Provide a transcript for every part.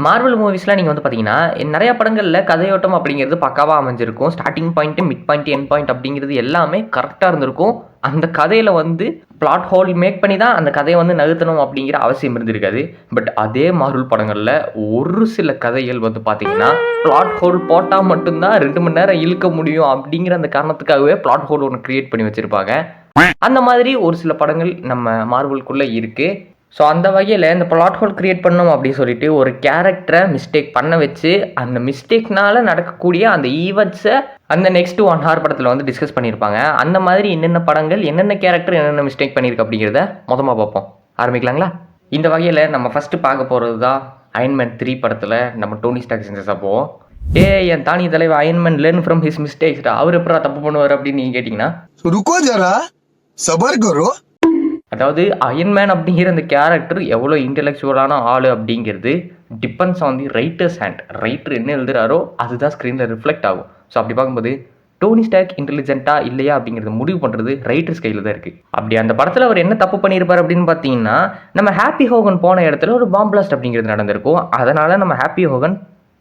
Marvel மூவிஸ்லாம் நீங்க வந்து பார்த்தீங்கன்னா, நெறைய படங்கள்ல கதையோட்டம் அப்படிங்கிறது பக்காவா அமைஞ்சிருக்கும். Starting point, mid point, end point அப்படிங்கிறது எல்லாமே கரெக்ட்டா இருந்திருக்கும். அந்த கதையில வந்து பிளாட் ஹோல் மேக் பண்ணி தான் அந்த கதைய வந்து நகர்த்தணும் அப்படிங்கிற அவசியம் இருந்திருக்காது. பட் அதே மார்வல் படங்கள்ல ஒரு சில கதைகள் வந்து பார்த்தீங்கன்னா, பிளாட் ஹோல் போட்டா மட்டும் தான் 2 மணி நேரம் இழுக்க முடியும் அப்படிங்கிற அந்த காரணத்துக்காகவே பிளாட் ஹோல் ஒண்ணு கிரியேட் பண்ணி வச்சிருப்பாங்க. அந்த மாதிரி ஒரு சில படங்கள் நம்ம மார்வலுக்குள்ள இருக்கு. ஸோ அந்த வகையில இந்த பிளாட் ஹோல் கிரியேட் பண்ணணும் அப்படின்னு சொல்லிட்டு ஒரு கேரக்டர மிஸ்டேக் பண்ண வச்சு, அந்த மிஸ்டேக்னால நடக்கக்கூடிய அந்த ஈவெண்ட்ஸ அந்த நெக்ஸ்ட் 1 ஹார் படத்துல வந்து டிஸ்கஸ் பண்ணியிருப்பாங்க. அந்த மாதிரி என்னென்ன படங்கள், என்னென்ன கேரக்டர் என்னென்ன மிஸ்டேக் பண்ணியிருக்கு அப்படிங்கிறத மொத்தமா பார்ப்போம். ஆரம்பிக்கலாங்களா? இந்த வகையில நம்ம ஃபர்ஸ்ட் பார்க்க போறது தான் அயர்ன் மேன் 3 படத்துல நம்ம டோனி ஸ்டார்க் செஞ்ச சம்பவம். என் தானி தலைவர் Iron Man learn from his மிஸ்டேக்ஸ்டா. அவர் எப்படா தப்பு பண்ணுவார் அப்படின்னு நீங்க கேட்டீங்கன்னா, रुको जरा सबर करो. அதாவது அயர்ன் மேன் அப்படிங்கிற அந்த கேரக்டர் எவ்வளோ இன்டெலெக்சுவலான ஆள் அப்படிங்கிறது depends on the writer's hand. Writer என்ன எழுதுறாரோ அதுதான் ஸ்க்ரீனில் ரிஃப்ளெக்ட் ஆகும். ஸோ அப்படி பார்க்கும்போது டோனி ஸ்டார்க் இன்டெலிஜென்ட்டா இல்லையா அப்படிங்கிறத முடிவு பண்ணுறது ரைட்டர்ஸ் கையில் தான் இருக்குது. அப்படி அந்த படத்தில் அவர் என்ன தப்பு பண்ணியிருப்பார் அப்படின்னு பார்த்தீங்கன்னா, நம்ம ஹாப்பி ஹோகன் போன இடத்துல ஒரு பாம் பிளாஸ்ட் அப்படிங்கிறது நடந்திருக்கும். அதனால் நம்ம ஹாப்பி ஹோகன்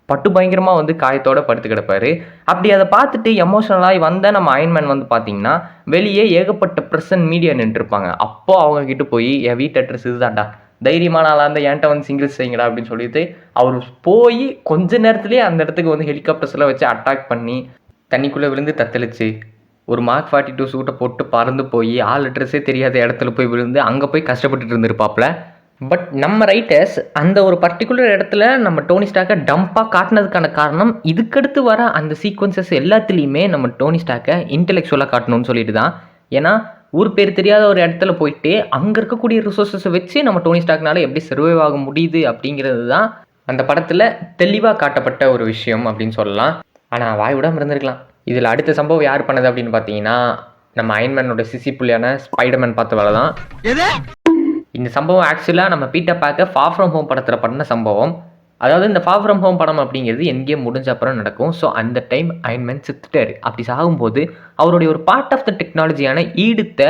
பட்டு பயங்கரமாக வந்து காயத்தோட படுத்து கிடப்பாரு. அப்படி அதை பார்த்துட்டு எமோஷனலாகி வந்த நம்ம அயர்ன் மேன் வந்து பார்த்தீங்கன்னா, வெளியே ஏகப்பட்ட ப்ரெஸ் மீடியா நின்றுருப்பாங்க. அப்போ அவங்க கிட்ட போய் என் வீட்டு அட்ரஸ் இதுதான்டா, தைரியமான ஆளாக இருந்தால் என்கிட்ட வந்து சிங்கிள்ஸ் செய்யுங்கடா அப்படின்னு சொல்லிட்டு அவர் போய் கொஞ்ச நேரத்துலேயே அந்த இடத்துக்கு வந்து ஹெலிகாப்டர்ஸ்லாம் வச்சு அட்டாக் பண்ணி தண்ணிக்குள்ளே விழுந்து தத்தளிச்சு ஒரு மார்க் 42 சூட்டை போட்டு பறந்து போய் ஆள் அட்ரஸே தெரியாத இடத்துல போய் விழுந்து அங்கே போய் கஷ்டப்பட்டுட்டு இருந்திருப்பாப்ல. பட் நம்ம ரைட்டர்ஸ் அந்த ஒரு பர்டிகுலர் இடத்துல நம்ம டோனி ஸ்டார்க்கை டம்பாக காட்டினதுக்கான காரணம் இதுக்கடுத்து வர அந்த சீக்வன்சஸ் எல்லாத்துலேயுமே நம்ம டோனி ஸ்டார்க்கை இன்டெலெக்சுவலாக காட்டணும்னு சொல்லிட்டு தான். ஏன்னா ஊர் பேர் தெரியாத ஒரு இடத்துல போயிட்டு அங்கே இருக்கக்கூடிய ரிசோர்ஸஸை வச்சு நம்ம டோனி ஸ்டார்க்னால எப்படி சர்வைவ் ஆக முடியுது அப்படிங்கிறது தான் அந்த படத்தில் தெளிவாக காட்டப்பட்ட ஒரு விஷயம் அப்படின்னு சொல்லலாம். ஆனால் வாய் விடாமல் இருந்திருக்கலாம். இதில் அடுத்த சம்பவம் யார் பண்ணது அப்படின்னு பார்த்தீங்கன்னா, நம்ம அயர்ன் மேனோட சிசி புள்ளியான ஸ்பைடர்மேன் பார்த்த வேலை தான். இந்த சம்பவம் ஆக்சுவலாக நம்ம Peter Parker for from home படத்தில் பண்ண சம்பவம். அதாவது இந்த ஃபார் ஃப்ரம் ஹோம் படம் அப்படிங்கிறது எங்கேயும் முடிஞ்ச அப்புறம் நடக்கும். ஸோ அந்த டைம் அயர்ன் மேன் செத்துட்டாரு. அப்படி சாகும்போது அவருடைய ஒரு பார்ட் ஆஃப் த டெக்னாலஜியான ஈடுத்தை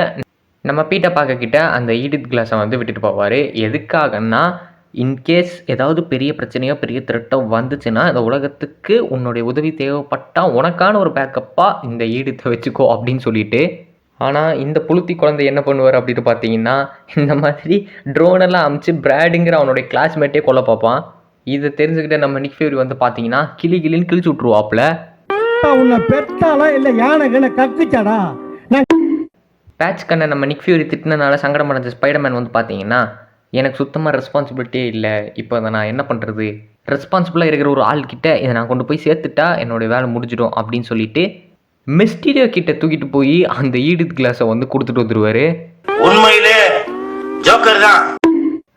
நம்ம பீட்டர் பார்க்கர் கிட்ட அந்த ஈடித் கிளாஸை வந்து விட்டுட்டு போவார். எதுக்காகன்னா, இன்கேஸ் ஏதாவது பெரிய பிரச்சனையோ பெரிய த்ரெட்டோ வந்துச்சுன்னா இந்த உலகத்துக்கு உன்னுடைய உதவி தேவைப்பட்டால் உனக்கான ஒரு பேக்கப்பாக இந்த ஈடுத்தை வச்சுக்கோ அப்படின்னு சொல்லிட்டு. ஆனால் இந்த புளுத்தி குழந்தை என்ன பண்ணுவார் அப்படின்னு பார்த்தீங்கன்னா, இந்த மாதிரி ட்ரோனெல்லாம் அமுச்சு பிராடுங்கிற அவனுடைய கிளாஸ்மேட்டே கொல்ல பார்ப்பான். இதை தெரிஞ்சுக்கிட்ட நம்ம நிக் ஃபியூரி வந்து பார்த்தீங்கன்னா கிளின்னு கிழிச்சு விட்ருவாப்புல. பேட்ச் கண்ணை நம்ம நிக் ஃபியூரி திட்டினால சங்கடம் அடைஞ்ச ஸ்பைடர்மேன் வந்து பார்த்தீங்கன்னா, எனக்கு சுத்தமாக ரெஸ்பான்சிபிலிட்டியே இல்லை, இப்போ அதை நான் என்ன பண்ணுறது, ரெஸ்பான்சிபிளாக இருக்கிற ஒரு ஆள்கிட்ட இதை நான் கொண்டு போய் சேர்த்துட்டா என்னுடைய வேலை முடிஞ்சிடும் அப்படின்னு சொல்லிட்டு மிஸ்டீரியோ கிட்ட தூக்கிட்டு போய் அந்த ஈடித் கிளாஸை வந்து கொடுத்துட்டு வந்துருவாரு. உண்மையிலே ஜோக்கர் தான்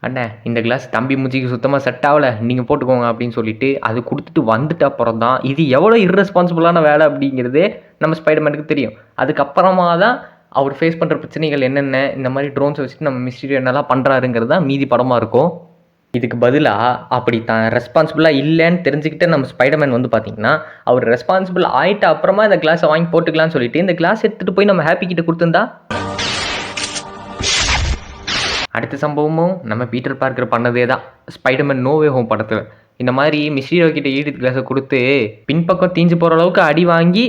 அண்ணே, இந்த கிளாஸ் தம்பி மூச்சிக்கு சுத்தமாக செட் ஆகலை, நீங்கள் போட்டுக்கோங்க அப்படின்னு சொல்லிட்டு அது கொடுத்துட்டு வந்துட்டு அப்புறம் தான் இது எவ்வளோ இர்ரெஸ்பான்சிபிளான வேலை அப்படிங்கிறதே நம்ம ஸ்பைடர்மேனுக்கு தெரியும். அதுக்கப்புறமா தான் அவர் ஃபேஸ் பண்ணுற பிரச்சனைகள் என்னென்ன, இந்த மாதிரி ட்ரோன்ஸை வச்சுட்டு நம்ம மிஸ்டீரியோ என்னெல்லாம் பண்ணுறாருங்கிறது தான் மீதி படமாக இருக்கும். இதுக்கு பதிலாக அப்படி தான் ரெஸ்பான்சிபிளாக இல்லைன்னு தெரிஞ்சுக்கிட்டு நம்ம ஸ்பைடர்மேன் வந்து பார்த்தீங்கன்னா, அவர் ரெஸ்பான்சிபிள் ஆகிட்ட அப்புறமா இந்த கிளாஸை வாங்கி போட்டுக்கலான்னு சொல்லிட்டு இந்த கிளாஸ் எடுத்துகிட்டு போய் நம்ம ஹாப்பி கிட்ட கொடுத்துருந்தா. அடுத்த சம்பவமும் நம்ம பீட்டர் பார்க்கர் பண்ணதே தான். ஸ்பைடர்மேன் நோ வே ஹோம் படத்தில் இந்த மாதிரி மிஸ்டீரியோ கிட்ட ஈடித் கிளாஸை கொடுத்து பின்பக்கம் தீஞ்சு போகிற அளவுக்கு அடி வாங்கி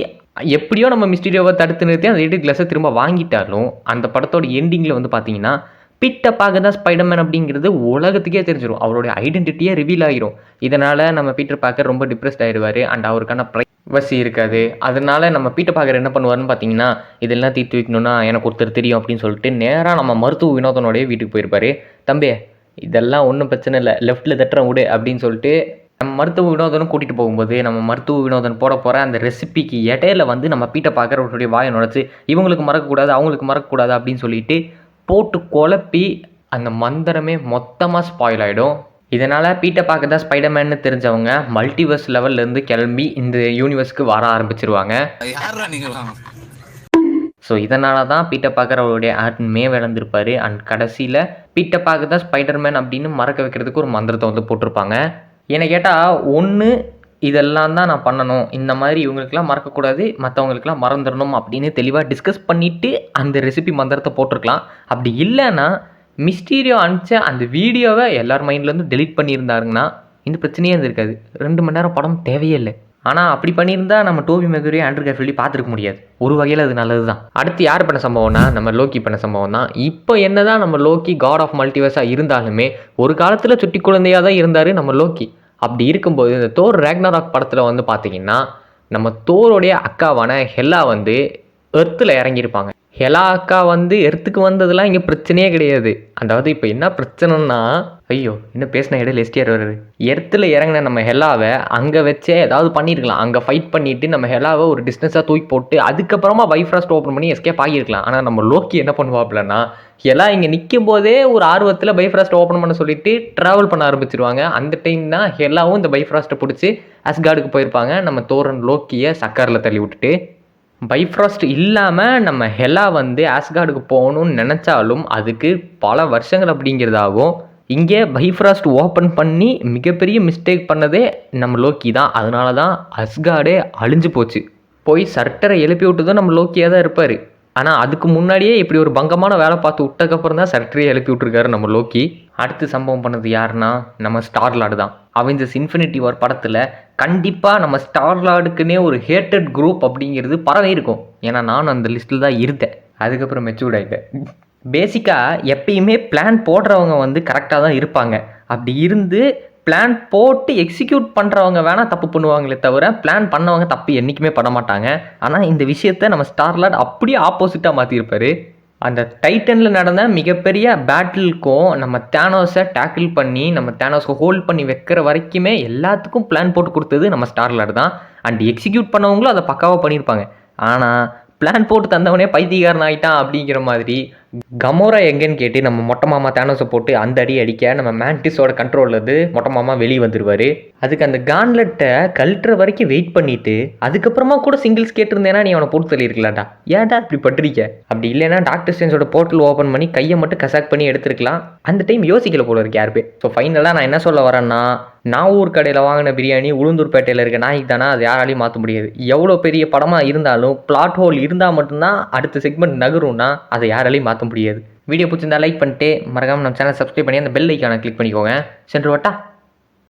எப்படியோ நம்ம மிஸ்டீரியோவை தடுத்து நிறுத்தி அந்த ஈடித் கிளாஸை திரும்ப வாங்கிட்டாலும் அந்த படத்தோட எண்டிங்கில் வந்து பார்த்தீங்கன்னா பீட்டர் பார்க்கர் தான் ஸ்பைடர்மேன் அப்படிங்கிறது உலகத்துக்கே தெரிஞ்சிடும். அவருடைய ஐடென்டிட்டியே ரிவீல் ஆகிரும். இதனால் நம்ம பீட்டர் பார்க்கர் ரொம்ப டிப்ரெஸ்ட் ஆகிடுவார். அண்ட் அவருக்கான ப்ரைவசி இருக்காது. அதனால நம்ம பீட்டர் பார்க்கர் என்ன பண்ணுவார்னு பார்த்தீங்கன்னா, இதெல்லாம் தீர்த்து வைக்கணும்னா எனக்கு ஒருத்தர் தெரியும் அப்படின்னு சொல்லிட்டு நேராக நம்ம மருத்துவ வினோதனோடைய வீட்டுக்கு போயிருப்பார். தம்பி, இதெல்லாம் ஒன்றும் பிரச்சனை இல்லை, லெஃப்ட்டில் தட்டுறேன் விடு அப்படின்னு சொல்லிட்டு நம்ம மருத்துவ வினோதனும் கூட்டிகிட்டு போகும்போது நம்ம மருத்துவ வினோதன் போட போகிற அந்த ரெசிபிக்கு இடையில வந்து நம்ம பீட்டர் பார்க்கர் அவருடைய வாயை நுழைச்சி இவங்களுக்கு மறக்கக்கூடாது அவங்களுக்கு மறக்கக்கூடாது அப்படின்னு சொல்லிட்டு போட்டு குழப்பி அந்த மந்திரமே மொத்தமாக ஸ்பாயில் ஆகிடும். இதனால் பீட்டர் பார்க்கர் தான் ஸ்பைடர்மேன்னு தெரிஞ்சவங்க மல்டிவர்ஸ் லெவல்லேருந்து கிளம்பி இந்த யூனிவர்ஸ்க்கு வர ஆரம்பிச்சிருவாங்க. ஸோ இதனால தான் பீட்டர் பார்க்கர் அவருடைய ஆர்ட்மே விளந்திருப்பார். அண்ட் கடைசியில் பீட்டர் பார்க்கர் தான் ஸ்பைடர்மேன் அப்படின்னு மறக்க வைக்கிறதுக்கு ஒரு மந்திரத்தை வந்து போட்டிருப்பாங்க. என்னை கேட்டால் ஒன்று இதெல்லாம் தான் நான் பண்ணணும், இந்த மாதிரி இவங்களுக்கெல்லாம் மறக்கக்கூடாது, மற்றவங்களுக்கெல்லாம் மறந்துடணும் அப்படின்னு தெளிவாக டிஸ்கஸ் பண்ணிவிட்டு அந்த ரெசிபி மந்திரத்தை போட்டிருக்கலாம். அப்படி இல்லைன்னா மிஸ்டீரியோ அனுப்பிச்ச அந்த வீடியோவை எல்லார் மைண்ட்லேருந்து டெலீட் பண்ணியிருந்தாருங்கன்னா இந்த பிரச்சனையே இருந்திருக்காது. 2 மணி நேரம் படம் தேவையே இல்லை. ஆனால் அப்படி பண்ணியிருந்தா நம்ம டோபி மெகுரி ஆண்ட்ரூ கேர்ஃபீல்டி பார்த்துருக்க முடியாது. ஒரு வகையில் அது நல்லது தான். அடுத்து யார் பண்ண சம்பவம்னா நம்ம லோக்கி பண்ண சம்பவம் தான். இப்போ என்னதான் நம்ம லோக்கி காட் ஆஃப் மல்டிவர்ஸாக இருந்தாலுமே ஒரு காலத்தில் சுட்டி குழந்தையாக தான் இருந்தார் நம்ம லோக்கி. அப்படி இருக்கும்போது இந்த தோர் ராக்னராக் படத்தில் வந்து பார்த்தீங்கன்னா நம்ம தோரோடைய அக்காவான ஹெல்லா வந்து எர்த்தில் இறங்கியிருப்பாங்க. ஹெலா அக்கா வந்து எர்த்துக்கு வந்ததுலாம் இங்கே பிரச்சனையே கிடையாது. அதாவது இப்போ என்ன பிரச்சனைன்னா, ஐயோ இன்னும் பேசின இடையில எஸ்டிஆர் வருது. எர்த்தில் இறங்கின நம்ம ஹெலாவை அங்கே வச்சே ஏதாவது பண்ணியிருக்கலாம். அங்கே ஃபைட் பண்ணிவிட்டு நம்ம ஹெலாவை ஒரு டிஸ்டன்ஸாக தூக்கி போட்டு அதுக்கப்புறமா பைஃப்ராஸ்ட் ஓப்பன் பண்ணி எஸ்கேப் ஆகியிருக்கலாம். ஆனால் நம்ம லோக்கி என்ன பண்ணுவாப்லன்னா, ஹெலா இங்கே நிற்கும் போதே ஒரு ஆர்வத்தில் பைஃப்ராஸ்ட் ஓப்பன் பண்ண சொல்லிட்டு ட்ராவல் பண்ண ஆரம்பிச்சிருவாங்க. அந்த டைம் தான் ஹெலாவும் இந்த பைஃப்ராஸ்ட்டை பிடிச்சி அஸ்கார்டுக்கு போயிருப்பாங்க. நம்ம தோரன் லோக்கியை சக்கரில் தள்ளி விட்டுட்டு பைஃப்ராஸ்ட் இல்லாமல் நம்ம ஹெலா வந்து ஆஸ்கார்டுக்கு போகணும்னு நினச்சாலும் அதுக்கு பல வருஷங்கள் அப்படிங்கிறதாகும். இங்கே பைஃப்ராஸ்ட் ஓப்பன் பண்ணி மிகப்பெரிய மிஸ்டேக் பண்ணதே நம்ம லோக்கி தான். அதனால தான் அஸ்கார்டே அழிஞ்சு போச்சு. போய் சர்ட்டரை எழுப்பி விட்டதும் நம்ம லோக்கியாக தான் இருப்பார். ஆனால் அதுக்கு முன்னாடியே இப்படி ஒரு பங்கமான வேலை பார்த்து விட்டக்கப்புறம் தான் சர்ட்டரையே எழுப்பி விட்ருக்காரு நம்ம லோக்கி. அடுத்து சம்பவம் பண்ணது யாருன்னா நம்ம ஸ்டார்லார்டு தான். அவெஞ்சர்ஸ் இன்ஃபினிட்டி வார் படத்தில் கண்டிப்பாக நம்ம ஸ்டார்லார்டுக்குன்னே ஒரு ஹேட்டட் குரூப் அப்படிங்கிறது பரவே இருக்கும். ஏன்னா நானும் அந்த லிஸ்ட்டில் தான் இருந்தேன். அதுக்கப்புறம் மெச்சூர்ட் ஆகிட்டேன். பேசிக்காக எப்பயுமே பிளான் போடுறவங்க வந்து கரெக்டாக தான் இருப்பாங்க. அப்படி இருந்து பிளான் போட்டு எக்ஸிக்யூட் பண்ணுறவங்க வேணால் தப்பு பண்ணுவாங்களே தவிர பிளான் பண்ணவங்க தப்பு என்றைக்குமே பண்ண மாட்டாங்க. ஆனால் இந்த விஷயத்தை நம்ம ஸ்டார்லார்ட் அப்படியே ஆப்போசிட்டாக மாற்றிருப்பார். அந்த டைட்டனில் நடந்த மிகப்பெரிய பேட்டிலுக்கும் நம்ம தேனோஸை டேக்கிள் பண்ணி நம்ம தேனோஸை ஹோல்ட் பண்ணி வைக்கிற வரைக்குமே எல்லாத்துக்கும் பிளான் போட்டு கொடுத்தது நம்ம ஸ்டார்லார்ட் தான். அண்ட் எக்ஸிக்யூட் பண்ணவங்களும் அதை பக்காவாக பண்ணியிருப்பாங்க. ஆனால் பிளான் போட்டு தந்தவனே பைத்தியக்காரன் ஆகிட்டான் அப்படிங்கிற மாதிரி கமோரா எங்கேன்னு கேட்டு நம்ம மொட்டை மாமா தேனோஸை போட்டு அந்த அடி அடிக்க நம்ம மேண்டிஸோட கண்ட்ரோலில் இருந்து மொட்டை மாமா வெளியே வந்துடுவார். அதுக்கு அந்த கான்லெட்டை கழட்டுற வரைக்கும் வெயிட் பண்ணிவிட்டு அதுக்கப்புறமா கூட சிங்கிள்ஸ் கேட்டிருந்தேன்னா நீ அவனை போட்டு தள்ளியிருக்கலாம்டா. ஏன்டா இப்படி பட்டிருக்க? அப்படி இல்லைன்னா டாக்டர் ஸ்ட்ரேஞ்சோட போர்ட்டல் ஓப்பன் பண்ணி கையை மட்டும் கசாக் பண்ணி எடுத்துருக்கலாம். அந்த டைம் யோசிக்கல போல இருக்கு யாருப்பே. ஸோ ஃபைனலாக நான் என்ன சொல்ல வரேன்னா, நாவூர் கடையில் வாங்கின பிரியாணி உளுந்தூர்பேட்டையில் இருக்க நாய்க்கு தானே, அது யாராலையும் மாற்ற முடியாது. எவ்வளோ பெரிய படமாக இருந்தாலும் பிளாட் ஹோல் இருந்தால் மட்டும்தான் அடுத்த செக்மெண்ட் நகரும்னா அதை யாராலையும் மாற்ற முடியாது. வீடியோ பிடிச்சிருந்தா லைக் பண்ணிட்டு மறக்காமல் நம்ம சேனல் சப்ஸ்கிரைப் பண்ணி அந்த பெல் ஐக்கானை கிளிக் பண்ணிக்கோங்க. சென்று வட்டா.